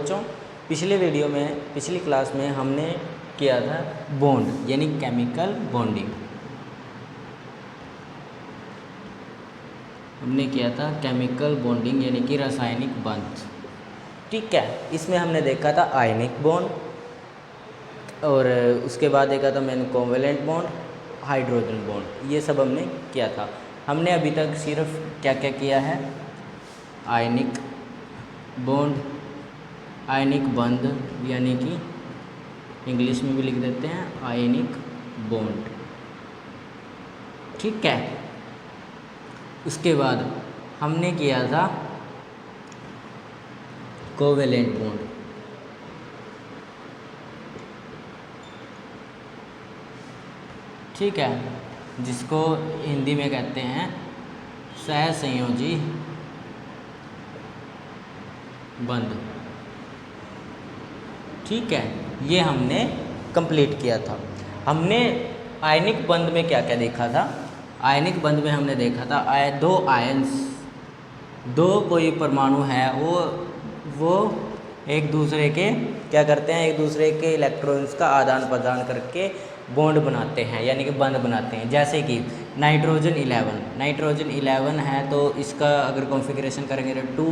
बच्चों, पिछली क्लास में हमने किया था बॉन्ड यानी केमिकल बॉन्डिंग। हमने किया था केमिकल बॉन्डिंग यानी कि रासायनिक बंध। ठीक है, इसमें हमने देखा था आयनिक बॉन्ड और उसके बाद देखा था मैंने कोवेलेंट बॉन्ड, हाइड्रोजन बॉन्ड, ये सब हमने किया था। हमने अभी तक सिर्फ क्या क्या किया है, आयनिक बॉन्ड, आयनिक बंध यानी कि इंग्लिश में भी लिख देते हैं आयनिक बॉन्ड। ठीक है, उसके बाद हमने किया था कोवेलेंट बॉन्ड। ठीक है, जिसको हिंदी में कहते हैं सहसंयोजी बंध। ठीक है, ये हमने कंप्लीट किया था। हमने आयनिक बंध में क्या क्या देखा था, आयनिक बंध में हमने देखा था दो आयंस, दो कोई परमाणु है वो एक दूसरे के क्या करते हैं, एक दूसरे के इलेक्ट्रॉन्स का आदान प्रदान करके बॉन्ड बनाते हैं यानी कि बंध बनाते हैं। जैसे कि नाइट्रोजन 11 है तो इसका अगर कॉन्फ़िगरेशन करेंगे तो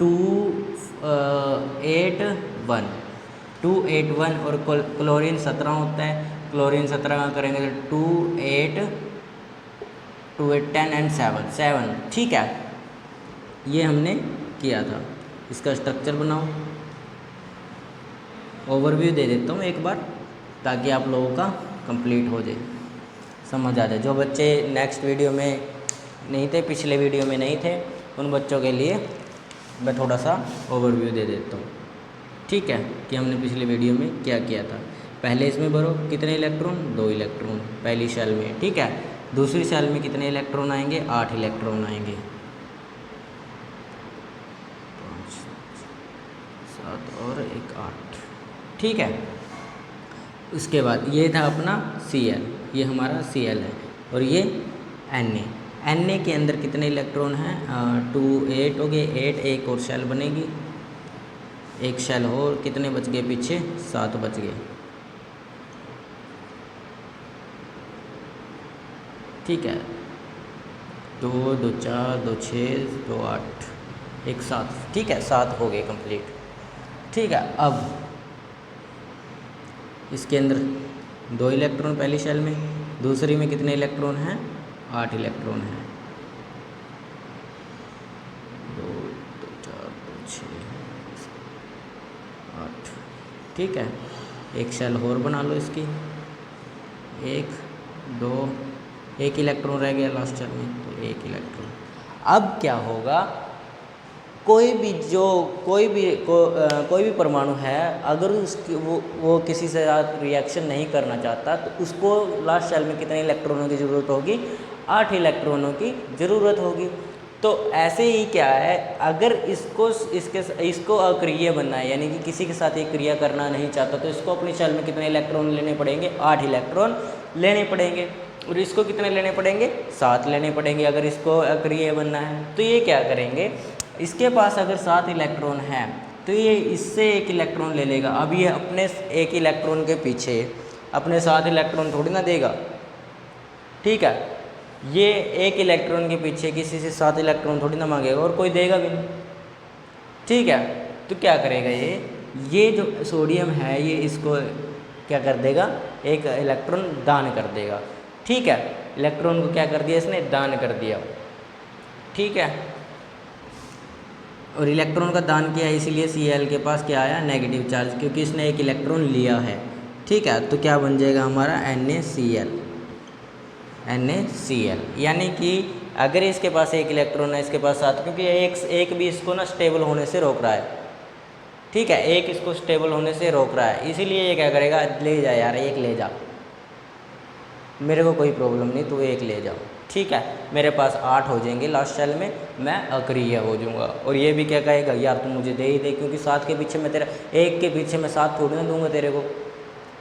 281 और क्लोरीन 17 होता है, क्लोरीन 17 का करेंगे तो 2 8 10 एंड 7। ठीक है, ये हमने किया था। इसका स्ट्रक्चर बनाओ, ओवरव्यू दे देता हूँ एक बार ताकि आप लोगों का कंप्लीट हो जाए, समझ आ जाए। जो बच्चे नेक्स्ट वीडियो में नहीं थे, पिछले वीडियो में नहीं थे, उन बच्चों के लिए मैं थोड़ा सा ओवरव्यू दे देता हूँ। ठीक है, कि हमने पिछले वीडियो में क्या किया था। पहले इसमें भरो कितने इलेक्ट्रॉन, 2 इलेक्ट्रॉन पहली शेल में। ठीक है, दूसरी शेल में कितने इलेक्ट्रॉन आएंगे, 8 इलेक्ट्रॉन आएंगे, 5 7 और 1 8। ठीक है, उसके बाद ये था अपना Cl, ये हमारा Cl है और ये Na के अंदर कितने इलेक्ट्रॉन हैं, 2 8 हो गए, 8 एक और शेल बनेगी, एक शेल और कितने बच गए पीछे, 7 बच गए। ठीक है, 2 2 4 2 6 2 8 1 7। ठीक है, 7 हो गए कंप्लीट। ठीक है, अब इसके अंदर 2 इलेक्ट्रॉन पहली शेल में, दूसरी में कितने इलेक्ट्रॉन हैं, 8 इलेक्ट्रॉन हैं, 2 2 4 2 6 8। ठीक है, एक शेल और बना लो इसकी, 1 2 1 इलेक्ट्रॉन रह गया लास्ट शेल में, तो 1 इलेक्ट्रॉन। अब क्या होगा, कोई भी परमाणु है, अगर उसकी वो किसी से रिएक्शन नहीं करना चाहता तो उसको लास्ट शेल में कितने इलेक्ट्रॉनों की ज़रूरत होगी, 8 इलेक्ट्रॉनों की ज़रूरत होगी। तो ऐसे ही क्या है, अगर इसको अक्रिय बनना है यानी कि किसी के साथ एक क्रिया करना नहीं चाहता तो इसको अपनी शेल में कितने इलेक्ट्रॉन लेने पड़ेंगे, 8 इलेक्ट्रॉन लेने पड़ेंगे। और इसको कितने लेने पड़ेंगे, 7 लेने पड़ेंगे अगर इसको अक्रिय बनना है। तो ये क्या करेंगे, इसके पास अगर 7 इलेक्ट्रॉन है तो ये इससे 1 इलेक्ट्रॉन ले लेगा। अब ये अपने 1 इलेक्ट्रॉन के पीछे अपने 7 इलेक्ट्रॉन थोड़ी ना देगा। ठीक है, ये 1 इलेक्ट्रॉन के पीछे किसी से 7 इलेक्ट्रॉन थोड़ी ना मांगेगा और कोई देगा भी नहीं। ठीक है, तो क्या करेगा ये जो सोडियम है ये इसको क्या कर देगा, 1 इलेक्ट्रॉन दान कर देगा। ठीक है, इलेक्ट्रॉन को क्या कर दिया इसने, दान कर दिया। ठीक है, और इलेक्ट्रॉन का दान किया इसीलिए Cl के पास क्या आया, नेगेटिव चार्ज, क्योंकि इसने 1 इलेक्ट्रॉन लिया है। ठीक है, तो क्या बन जाएगा हमारा NaCl। यानी कि अगर इसके पास 1 इलेक्ट्रॉन है, इसके पास 7, क्योंकि एक भी इसको ना स्टेबल होने से रोक रहा है। ठीक है, एक इसको स्टेबल होने से रोक रहा है, इसीलिए ये क्या करेगा, ले जा यार, 1 ले जा, मेरे को कोई प्रॉब्लम नहीं, तू 1 ले जाओ। ठीक है, मेरे पास 8 हो जाएंगे लास्ट शेल में, मैं अक्रिय हो जाऊंगा। और ये भी क्या कहेगा, यार तू मुझे दे ही दे, क्योंकि 7 के पीछे मैं तेरा 1 के पीछे मैं 7 थोड़ी ना दूंगा तेरे को।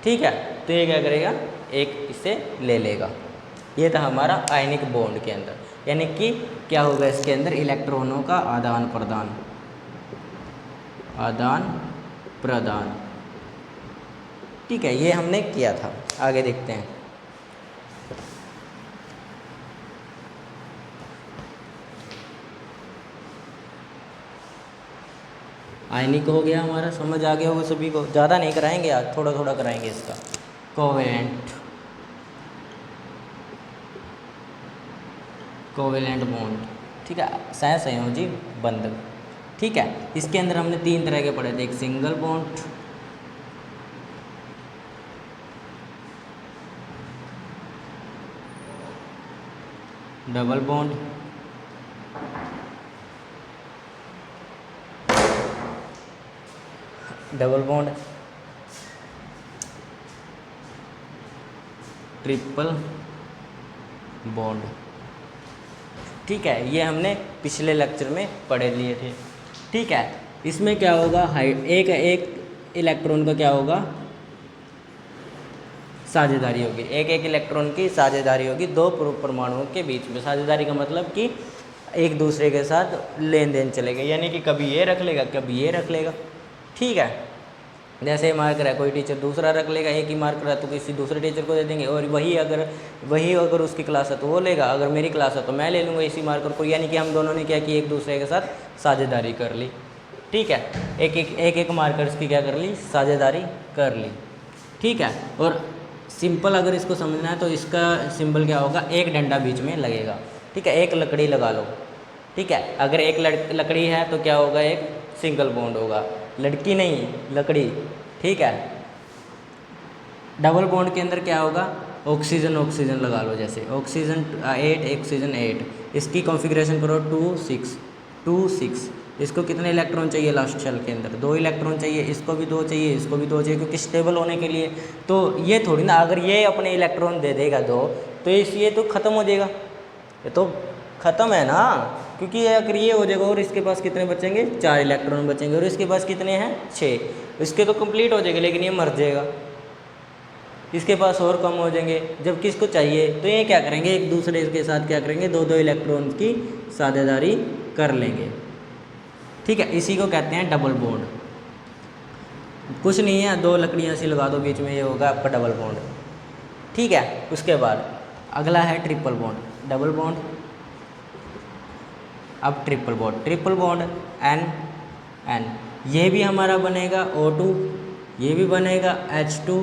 ठीक है, तो ये क्या करेगा, 1 इसे ले लेगा। ये था हमारा आयनिक बॉन्ड के अंदर, यानी कि क्या होगा इसके अंदर, इलेक्ट्रॉनों का आदान प्रदान। आदान प्रदान। ठीक है, ये हमने किया था। आगे देखते हैं। आयनिक हो गया हमारा, समझ आ गया होगा सभी को। ज़्यादा नहीं कराएंगे आज, थोड़ा थोड़ा कराएंगे इसका। कोवेलेंट, कोवेलेंट बॉन्ड, ठीक है, सहसंयोजी बंधन। ठीक है, इसके अंदर हमने 3 तरह के पढ़े थे, एक single bond, double bond, double bond, triple bond. ठीक है, ये हमने पिछले लेक्चर में पढ़े लिए थे। ठीक है, इसमें क्या होगा, एक इलेक्ट्रॉन का क्या होगा, साझेदारी होगी। एक इलेक्ट्रॉन की साझेदारी होगी दो परमाणुओं के बीच में। साझेदारी का मतलब कि एक दूसरे के साथ लेन देन चलेगा, यानी कि कभी ये रख लेगा, कभी ये रख लेगा। ठीक है, जैसे मार्कर है, कोई टीचर दूसरा रख लेगा, एक ही मार्कर है तो किसी दूसरे टीचर को दे देंगे, और वही अगर उसकी क्लास है तो वो लेगा, अगर मेरी क्लास है तो मैं ले लूँगा इसी मार्कर को। यानी कि हम दोनों ने क्या कि एक दूसरे के साथ साझेदारी कर ली। ठीक है, एक मार्कर्स की क्या कर ली, साझेदारी कर ली। ठीक है, और सिंपल अगर इसको समझना है तो इसका सिंबल क्या होगा, एक डंडा बीच में लगेगा। ठीक है, एक लकड़ी लगा लो। ठीक है, अगर एक लकड़ी है तो क्या होगा, एक सिंगल बॉन्ड होगा, लड़की नहीं लकड़ी। ठीक है, डबल बॉन्ड के अंदर क्या होगा, ऑक्सीजन ऑक्सीजन लगा लो, जैसे ऑक्सीजन 8 ऑक्सीजन 8, इसकी कॉन्फ़िगरेशन करो 2 6 2 6। इसको कितने इलेक्ट्रॉन चाहिए, लास्ट शेल के अंदर 2 इलेक्ट्रॉन चाहिए, इसको भी 2 चाहिए, इसको भी 2 चाहिए, क्योंकि स्टेबल होने के लिए। तो ये थोड़ी ना, अगर ये अपने इलेक्ट्रॉन दे देगा 2 तो ये तो ख़त्म हो जाएगा, ये तो ख़त्म है ना, क्योंकि अगर ये हो जाएगा और इसके पास कितने बचेंगे, 4 इलेक्ट्रॉन बचेंगे, और इसके पास कितने हैं, 6। इसके तो कंप्लीट हो जाएगा, लेकिन ये मर जाएगा, इसके पास और कम हो जाएंगे। जब किसको चाहिए तो ये क्या करेंगे, एक दूसरे के साथ क्या करेंगे, 2 इलेक्ट्रॉन की साझेदारी कर लेंगे। ठीक है, इसी को कहते हैं डबल बॉन्ड। कुछ नहीं है, 2 लकड़ियाँ ऐसी लगा दो बीच में, ये होगा आपका डबल बॉन्ड। ठीक है, उसके बाद अगला है ट्रिपल बॉन्ड। डबल बॉन्ड, अब ट्रिपल बॉन्ड N, ये भी हमारा बनेगा O2, ये भी बनेगा H2,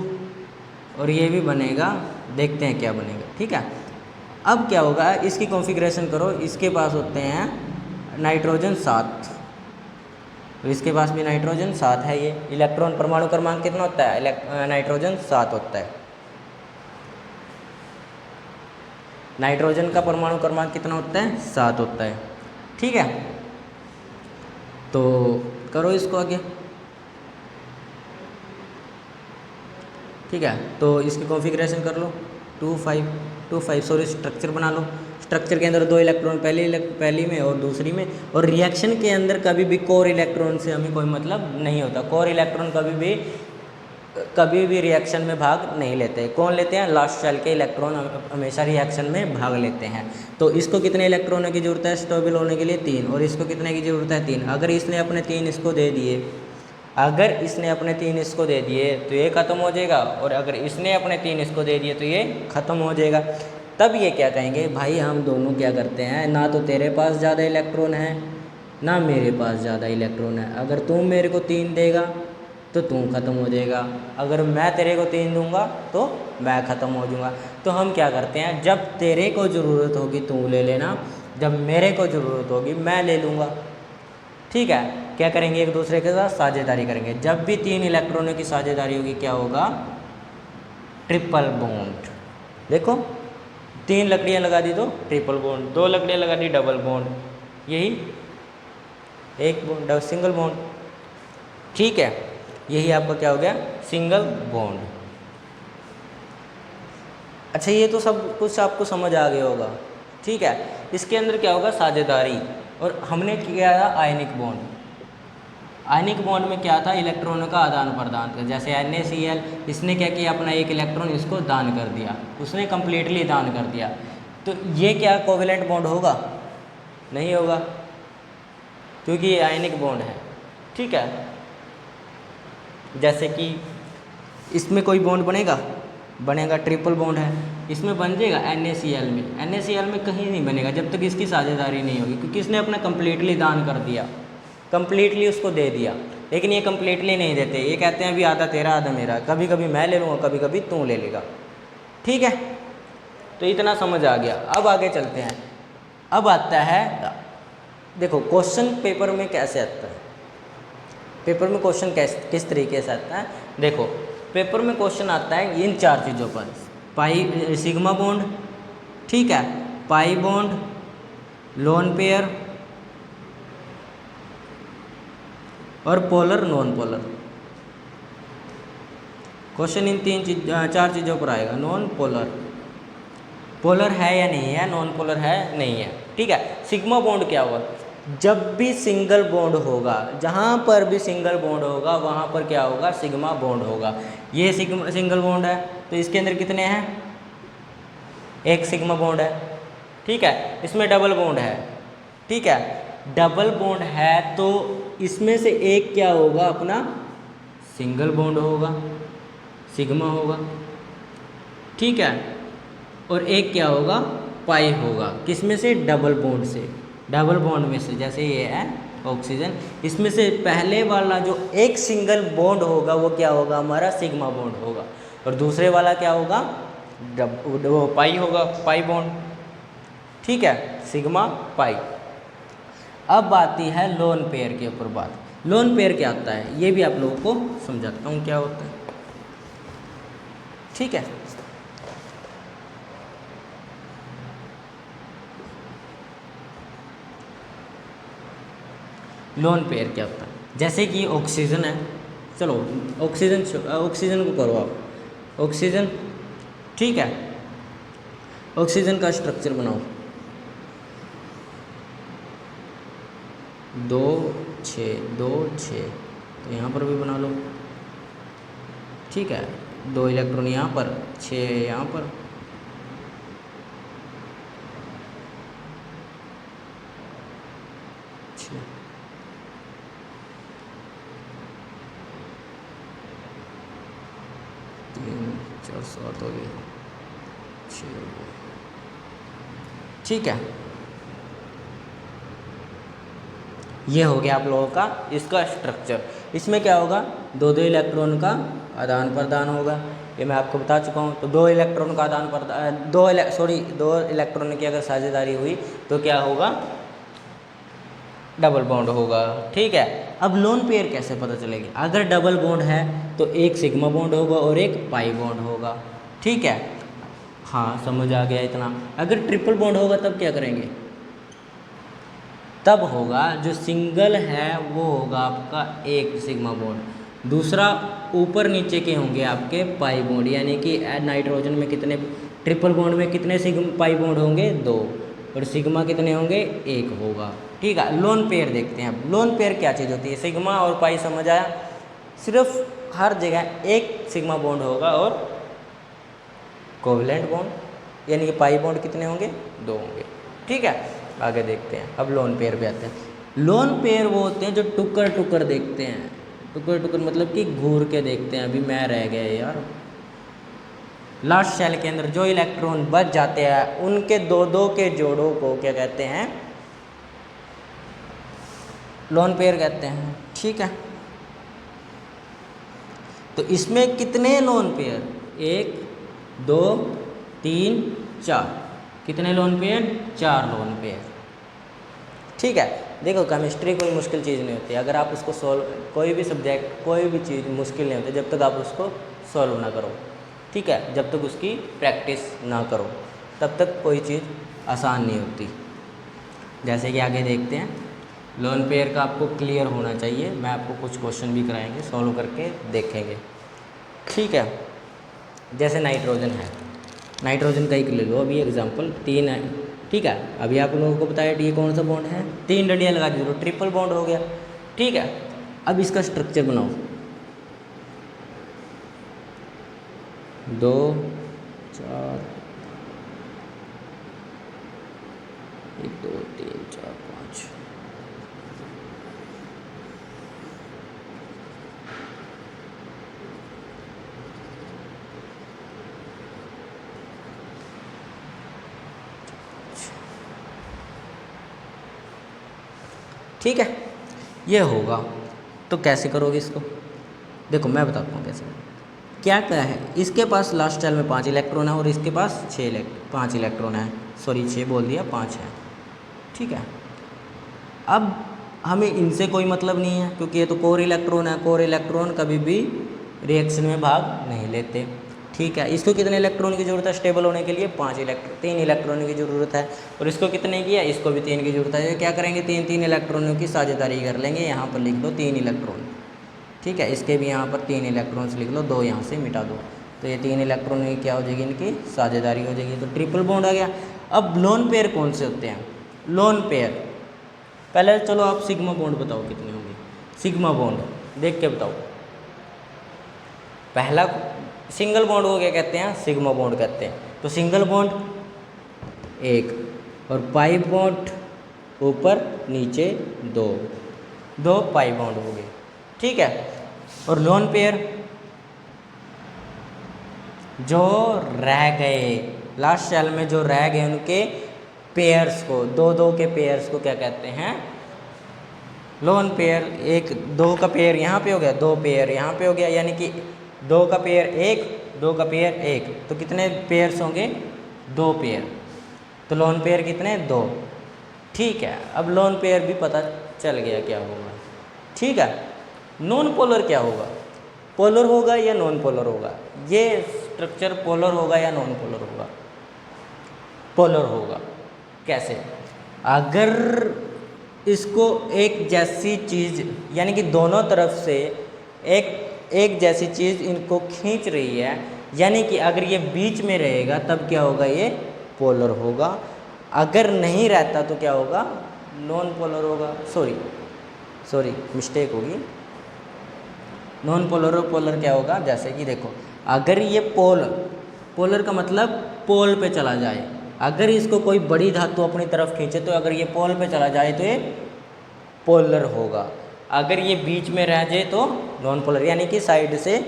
और ये भी बनेगा, देखते हैं क्या बनेगा। ठीक है, अब क्या होगा, इसकी कॉन्फ़िगरेशन करो, इसके पास होते हैं नाइट्रोजन 7, तो इसके पास भी नाइट्रोजन 7 है। ये इलेक्ट्रॉन परमाणु क्रमांक कितना होता है, नाइट्रोजन 7 होता है। नाइट्रोजन का परमाणु क्रमांक कितना होता है, 7 होता है। ठीक है, तो करो इसको आगे। ठीक है, तो इसकी कॉन्फ़िगरेशन कर लो, 2 5 सॉरी, स्ट्रक्चर बना लो। स्ट्रक्चर के अंदर 2 इलेक्ट्रॉन पहली में और दूसरी में, और रिएक्शन के अंदर कभी भी कोर इलेक्ट्रॉन से हमें कोई मतलब नहीं होता। कोर इलेक्ट्रॉन कभी भी रिएक्शन में भाग नहीं लेते। कौन लेते हैं, लास्ट शेल के इलेक्ट्रॉन हमेशा रिएक्शन में भाग लेते हैं। तो इसको कितने इलेक्ट्रॉनों की ज़रूरत है स्टेबल होने के लिए, 3, और इसको कितने की ज़रूरत है, 3। अगर इसने अपने 3 इसको दे दिए, तो ये ख़त्म हो जाएगा, और अगर इसने अपने 3 इसको दे दिए तो ये ख़त्म हो जाएगा। तब ये क्या कहेंगे, भाई हम दोनों क्या करते हैं, ना तो तेरे पास ज़्यादा इलेक्ट्रॉन है ना मेरे पास ज़्यादा इलेक्ट्रॉन है। अगर तू मेरे को 3 देगा तो तू ख़त्म हो जाएगा, अगर मैं तेरे को 3 दूंगा तो मैं ख़त्म हो जाऊंगा। तो हम क्या करते हैं, जब तेरे को ज़रूरत होगी तू ले लेना, जब मेरे को ज़रूरत होगी मैं ले लूँगा। ठीक है, क्या करेंगे, एक दूसरे के साथ साझेदारी करेंगे। जब भी 3 इलेक्ट्रॉनों की साझेदारी होगी क्या होगा, ट्रिपल बॉन्ड। देखो 3 लकड़ियाँ लगा दी तो ट्रिपल बॉन्ड, 2 लकड़ियाँ लगा दी डबल बॉन्ड, यही एक बॉन्ड सिंगल बॉन्ड। ठीक है, यही आपका क्या हो गया, सिंगल बॉन्ड। अच्छा, ये तो सब कुछ आपको समझ आ गया होगा। ठीक है, इसके अंदर क्या होगा, साझेदारी, और हमने किया था आयनिक बॉन्ड। आयनिक बॉन्ड में क्या था, इलेक्ट्रॉनों का आदान प्रदान था। जैसे NaCl, इसने क्या किया, अपना एक इलेक्ट्रॉन इसको दान कर दिया, उसने कम्प्लीटली दान कर दिया। तो ये क्या कोवेलेंट बॉन्ड होगा, नहीं होगा, क्योंकि ये आयनिक बॉन्ड है। ठीक है, जैसे कि इसमें कोई बॉन्ड बनेगा, बनेगा, ट्रिपल बॉन्ड है, इसमें बन जाएगा NaCl में, NaCl में कहीं नहीं बनेगा जब तक इसकी साझेदारी नहीं होगी, क्योंकि इसने अपना कम्प्लीटली दान कर दिया, कम्प्लीटली उसको दे दिया। लेकिन ये कम्प्लीटली नहीं देते, ये कहते हैं अभी आधा तेरा आधा मेरा, कभी कभी मैं ले लूँगा, कभी कभी तू ले लेगा। ठीक है, तो इतना समझ आ गया। अब आगे चलते हैं। अब आता है, देखो क्वेश्चन पेपर में कैसे आता है, पेपर में क्वेश्चन किस तरीके से आता है। देखो पेपर में क्वेश्चन आता है इन 4 चीज़ों पर, पाई सिग्मा बॉन्ड, ठीक है, पाई बॉन्ड, लोन पेयर और polar non polar. Question in 4 चीज़ों पर आएगा। नॉन पोलर, पोलर है या नहीं है, नॉन पोलर है नहीं है, ठीक है। सिग्मा बॉन्ड क्या हुआ, जब भी सिंगल बॉन्ड होगा, जहाँ पर भी सिंगल बॉन्ड होगा वहाँ पर क्या होगा, सिग्मा बॉन्ड होगा। ये सिंगल बॉन्ड है तो इसके अंदर कितने हैं, एक सिग्मा बॉन्ड है, ठीक है। इसमें डबल बॉन्ड है, ठीक है, डबल बॉन्ड है तो इसमें से एक क्या होगा, अपना सिंगल बॉन्ड होगा, सिग्मा होगा, ठीक है, और एक क्या होगा, पाई होगा। किसमें से, डबल बॉन्ड से, डबल बॉन्ड में से। जैसे ये है ऑक्सीजन, इसमें से पहले वाला जो एक सिंगल बॉन्ड होगा वो क्या होगा, हमारा सिग्मा बॉन्ड होगा, और दूसरे वाला क्या होगा, वो पाई होगा, पाई बॉन्ड, ठीक है, सिग्मा पाई। अब आती है लोन पेयर के ऊपर बात। लोन पेयर क्या होता है ये भी आप लोगों को समझाता हूँ क्या होता है, ठीक है। लोन पेयर क्या होता है, जैसे कि ऑक्सीजन है, चलो ऑक्सीजन को करो आप, ऑक्सीजन, ठीक है, ऑक्सीजन का स्ट्रक्चर बनाओ 2 6 2 6, तो यहाँ पर भी बना लो, ठीक है, 2 इलेक्ट्रॉन यहाँ पर, 6 यहाँ पर, चार 7 हो गए, 6 हो गए, ठीक है। ये हो गया आप लोगों का इसका स्ट्रक्चर। इसमें क्या होगा, 2 इलेक्ट्रॉन का आदान प्रदान होगा, ये मैं आपको बता चुका हूँ। तो 2 इलेक्ट्रॉन का आदान प्रदान, 2 इलेक्ट्रॉन की अगर साझेदारी हुई तो क्या होगा, डबल बॉन्ड होगा, ठीक है। अब लोन पेयर कैसे पता चलेगी, अगर डबल बॉन्ड है तो एक सिग्मा बॉन्ड होगा और एक पाई बॉन्ड होगा, ठीक है। हाँ समझ आ गया इतना। अगर ट्रिपल बॉन्ड होगा तब क्या करेंगे, तब होगा जो सिंगल है वो होगा आपका एक सिग्मा बॉन्ड, दूसरा ऊपर नीचे के होंगे आपके पाई बॉन्ड, यानी कि नाइट्रोजन में कितने, ट्रिपल बॉन्ड में कितने सिग्मा पाई बॉन्ड होंगे, 2, और सिग्मा कितने होंगे, 1 होगा, ठीक है। लोन पेयर देखते हैं। अब लोन पेयर क्या चीज़ होती है, सिग्मा और पाई समझ आया, सिर्फ हर जगह एक सिग्मा बॉन्ड होगा और कोवलेंट बॉन्ड, यानी कि पाई बॉन्ड कितने होंगे, 2 होंगे, ठीक है। आगे देखते हैं। अब लोन पेयर पे आते हैं। लोन पेयर वो होते हैं जो टुकर टुकर देखते हैं, टुकर टुकर मतलब कि घूर के देखते हैं। अभी मैं रह गया यार, लास्ट शेल के अंदर जो इलेक्ट्रॉन बच जाते हैं उनके 2-2 के जोड़ों को क्या कहते हैं, लोन पेयर कहते हैं, ठीक है। तो इसमें कितने लोन पेयर, 1 2 3 4, कितने लोन पेयर, 4 लोन पेयर, ठीक है। देखो केमिस्ट्री कोई मुश्किल चीज़ नहीं होती, अगर आप उसको सॉल्व, कोई भी सब्जेक्ट कोई भी चीज़ मुश्किल नहीं होती जब तक आप उसको सॉल्व ना करो, ठीक है। जब तक उसकी प्रैक्टिस ना करो तब तक कोई चीज़ आसान नहीं होती। जैसे कि आगे देखते हैं, लोन पेयर का आपको क्लियर होना चाहिए, मैं आपको कुछ क्वेश्चन भी कराएंगे, सॉल्व करके देखेंगे, ठीक है। जैसे नाइट्रोजन है, नाइट्रोजन का एक ले लो अभी एग्जांपल, 3 है, ठीक है। अभी आप लोगों को बताया ये कौन सा बॉन्ड है, 3 डंडियाँ लगा दी, ट्रिपल बॉन्ड हो गया, ठीक है। अब इसका स्ट्रक्चर बनाओ, 2 4 1 2 3 4 5, ठीक है, ये होगा। तो कैसे करोगे इसको? देखो मैं बताता हूँ कैसे। क्या क्या है, इसके पास लास्ट शेल में 5 इलेक्ट्रॉन है और इसके पास 5 इलेक्ट्रॉन है, सॉरी 6 बोल दिया, 5 है। ठीक है, अब हमें इनसे कोई मतलब नहीं है क्योंकि ये तो कोर इलेक्ट्रॉन है। कोर इलेक्ट्रॉन कभी भी रिएक्शन में भाग नहीं लेते। ठीक है, इसको कितने इलेक्ट्रॉन की ज़रूरत है स्टेबल होने के लिए? 3 इलेक्ट्रॉन की ज़रूरत है। और इसको कितने की है? इसको भी 3 की ज़रूरत है। ये क्या करेंगे? 3 इलेक्ट्रॉनों की साझेदारी कर लेंगे। यहाँ पर लिख दो 3 इलेक्ट्रॉन। ठीक है, इसके भी यहाँ पर 3 इलेक्ट्रॉन्स लिख लो, 2 यहाँ से मिटा दो। तो ये 3 इलेक्ट्रॉन की क्या हो जाएगी? इनकी साझेदारी हो जाएगी। तो ट्रिपल बॉन्ड आ गया। अब लोन पेयर कौन से होते हैं? लोन पेयर, पहले चलो आप सिग्मा बॉन्ड बताओ कितने होंगे। सिग्मा बॉन्ड देख के बताओ। पहला सिंगल बॉन्ड को क्या कहते हैं? सिग्मा बॉन्ड कहते हैं। तो सिंगल बॉन्ड 1 और पाई बॉन्ड ऊपर नीचे 2 पाई बॉन्ड हो गए। ठीक है, और लोन पेयर जो रह गए लास्ट शेल में, जो रह गए उनके पेयर्स को, 2 के पेयर्स को क्या कहते हैं? Lone pair. 2 का पेयर यहाँ पे हो गया, 2 पेयर यहाँ पे हो गया, यानी कि 2 का पेयर 1, 2 का पेयर 1, तो कितने पेयर्स होंगे? 2 पेयर। तो लोन पेयर कितने? 2। ठीक है, अब लोन पेयर भी पता चल गया क्या होगा। ठीक है, नॉन पोलर क्या होगा? पोलर होगा या नॉन पोलर होगा? ये स्ट्रक्चर पोलर होगा या नॉन पोलर होगा? पोलर होगा। कैसे? अगर इसको एक जैसी चीज़, यानी कि दोनों तरफ से एक जैसी चीज़ इनको खींच रही है, यानी कि अगर ये बीच में रहेगा तब क्या होगा? ये पोलर होगा। अगर नहीं रहता तो क्या होगा? नॉन पोलर होगा। सॉरी मिस्टेक होगी। नॉन पोलर और पोलर क्या होगा? जैसे कि देखो, अगर ये पोलर का मतलब पोल पे चला जाए, अगर इसको कोई बड़ी धातु अपनी तरफ खींचे तो अगर ये पोल पे चला जाए तो ये पोलर होगा। अगर ये बीच में रह जाए तो नॉन पोलर, यानी कि साइड से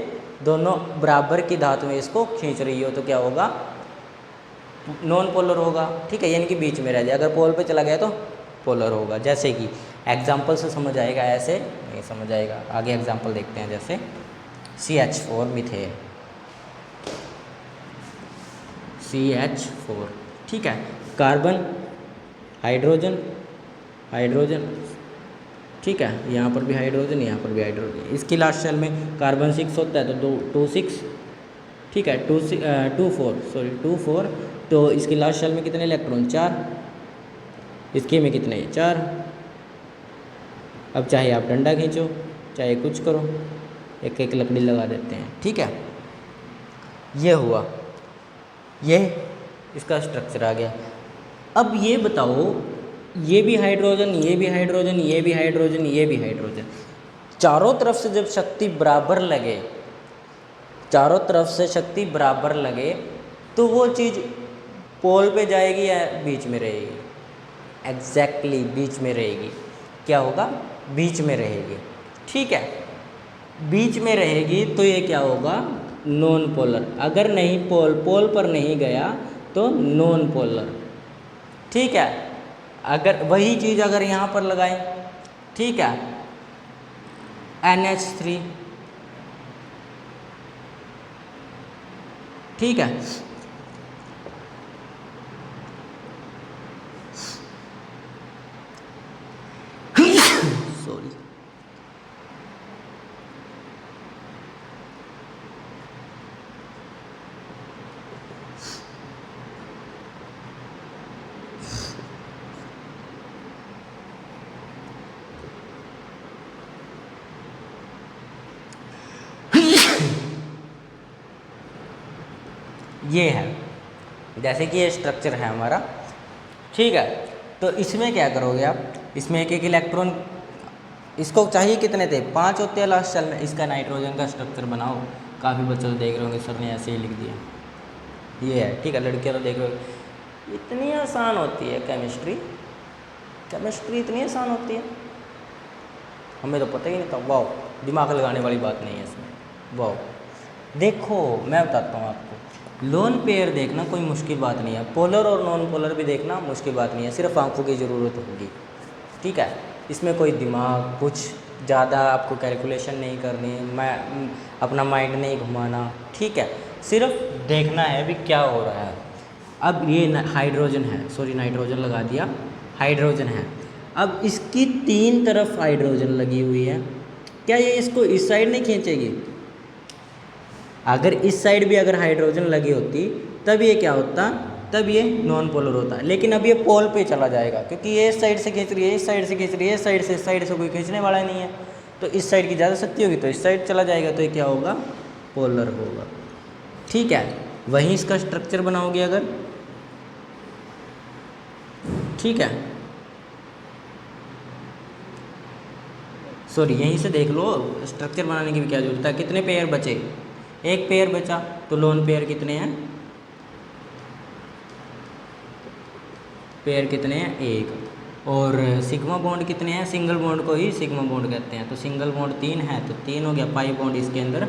दोनों बराबर की धातुएं इसको खींच रही हो तो क्या होगा? नॉन पोलर होगा। ठीक है, यानी कि बीच में रह जाए। अगर पोल पे चला गया तो पोलर होगा। जैसे कि एग्जाम्पल से समझ आएगा, ऐसे नहीं समझ आएगा। आगे एग्जाम्पल देखते हैं, जैसे CH4 मीथेन, CH4। ठीक है, कार्बन, हाइड्रोजन, ठीक है, यहाँ पर भी हाइड्रोजन, यहाँ पर भी हाइड्रोजन। इसकी लास्ट शेल में कार्बन 6 होता है तो 2 6। ठीक है, 2 4, तो इसकी लास्ट शेल में कितने इलेक्ट्रॉन? 4। इसके में कितने? 4। अब चाहे आप डंडा खींचो, चाहे कुछ करो, एक एक लकड़ी लगा देते हैं। ठीक है, ये हुआ, ये इसका स्ट्रक्चर आ गया। अब ये बताओ, ये भी हाइड्रोजन, ये भी हाइड्रोजन, ये भी हाइड्रोजन, ये भी हाइड्रोजन, चारों तरफ से जब शक्ति बराबर लगे, चारों तरफ से शक्ति बराबर लगे तो वो चीज़ पोल पे जाएगी या बीच में रहेगी? एग्जैक्टली बीच में रहेगी। क्या होगा? बीच में रहेगी। ठीक है, बीच में रहेगी तो ये क्या होगा? Non polar. अगर नहीं पोल पर नहीं गया तो नॉन पोलर। ठीक है, अगर वही चीज़ अगर यहाँ पर लगाएं, ठीक है, NH3, ठीक है, सॉरी, ये है, जैसे कि ये स्ट्रक्चर है हमारा। ठीक है, तो इसमें क्या करोगे आप? इसमें एक एक इलेक्ट्रॉन, इसको चाहिए कितने थे? 5 होते हैं लास्ट शेल में। इसका नाइट्रोजन का स्ट्रक्चर बनाओ। काफ़ी बच्चे तो देख रहे होंगे सर ने ऐसे ही लिख दिया, ये है। ठीक है, लड़कियाँ तो देख रहे हो, इतनी आसान होती है केमिस्ट्री, केमिस्ट्री इतनी आसान होती है, हमें तो पता ही नहीं था। वाह, दिमाग लगाने वाली बात नहीं है इसमें। वाह, देखो मैं बताता हूँ आपको, लोन पेयर देखना कोई मुश्किल बात नहीं है, पोलर और नॉन पोलर भी देखना मुश्किल बात नहीं है, सिर्फ आंखों की ज़रूरत होगी। ठीक है, इसमें कोई दिमाग कुछ ज़्यादा आपको कैलकुलेशन नहीं करनी, मैं अपना माइंड नहीं घुमाना, ठीक है, सिर्फ देखना है अभी क्या हो रहा है। अब ये हाइड्रोजन है, सॉरी नाइट्रोजन लगा दिया, हाइड्रोजन है। अब इसकी 3 तरफ हाइड्रोजन लगी हुई है, क्या ये इसको इस साइड नहीं खींचेगी? अगर इस साइड भी अगर हाइड्रोजन लगी होती तब ये क्या होता, तब ये नॉन पोलर होता। लेकिन अब ये पोल पे चला जाएगा, क्योंकि ये इस साइड से खींच रही है, इस साइड से खींच रही है, इस साइड से कोई खींचने वाला नहीं है, तो इस साइड की ज़्यादा शक्ति होगी तो इस साइड चला जाएगा, तो ये क्या होगा, पोलर होगा, ठीक है। वहीं इसका स्ट्रक्चर बनाओगे अगर, ठीक है, सॉरी यहीं से देख लो, स्ट्रक्चर बनाने की भी क्या जरूरत है। कितने पेयर बचे, एक पेयर बचा, तो लोन पेयर कितने हैं, पेयर कितने हैं, एक। और सिग्मा बॉन्ड कितने हैं, सिंगल बॉन्ड को ही सिग्मा बॉन्ड कहते हैं, तो सिंगल बॉन्ड 3 है, तो 3 हो गया, पाई बॉन्ड इसके अंदर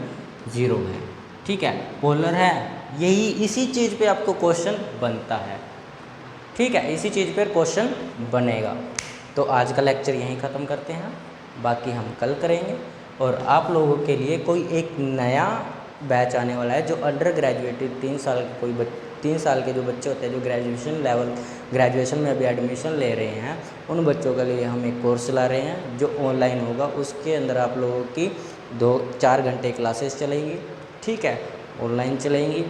0 है, ठीक है, पोलर है। यही इसी चीज़ पे आपको क्वेश्चन बनता है, ठीक है, इसी चीज़ पर क्वेश्चन बनेगा। तो आज का लेक्चर यहीं ख़त्म करते हैं, बाकी हम कल करेंगे। और आप लोगों के लिए कोई एक नया बैच आने वाला है, जो अंडर ग्रेजुएटेड 3 साल के 3 साल के जो बच्चे होते हैं, जो ग्रेजुएशन में अभी एडमिशन ले रहे हैं, उन बच्चों के लिए हम एक कोर्स चला रहे हैं जो ऑनलाइन होगा। उसके अंदर आप लोगों की 2-4 घंटे क्लासेस चलेंगी, ठीक है, ऑनलाइन चलेंगी।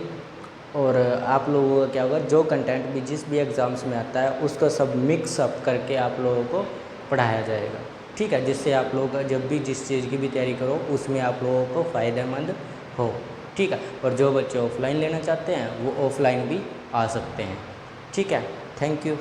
और आप लोगों का क्या होगा, जो कंटेंट भी जिस भी एग्ज़ाम्स में आता है उसका सब मिक्स अप करके आप लोगों को पढ़ाया जाएगा, ठीक है, जिससे आप लोगों का जब भी जिस चीज़ की भी तैयारी करो उसमें आप लोगों को फ़ायदेमंद हो, ठीक है। और जो बच्चे ऑफलाइन लेना चाहते हैं वो ऑफलाइन भी आ सकते हैं, ठीक है। Thank you.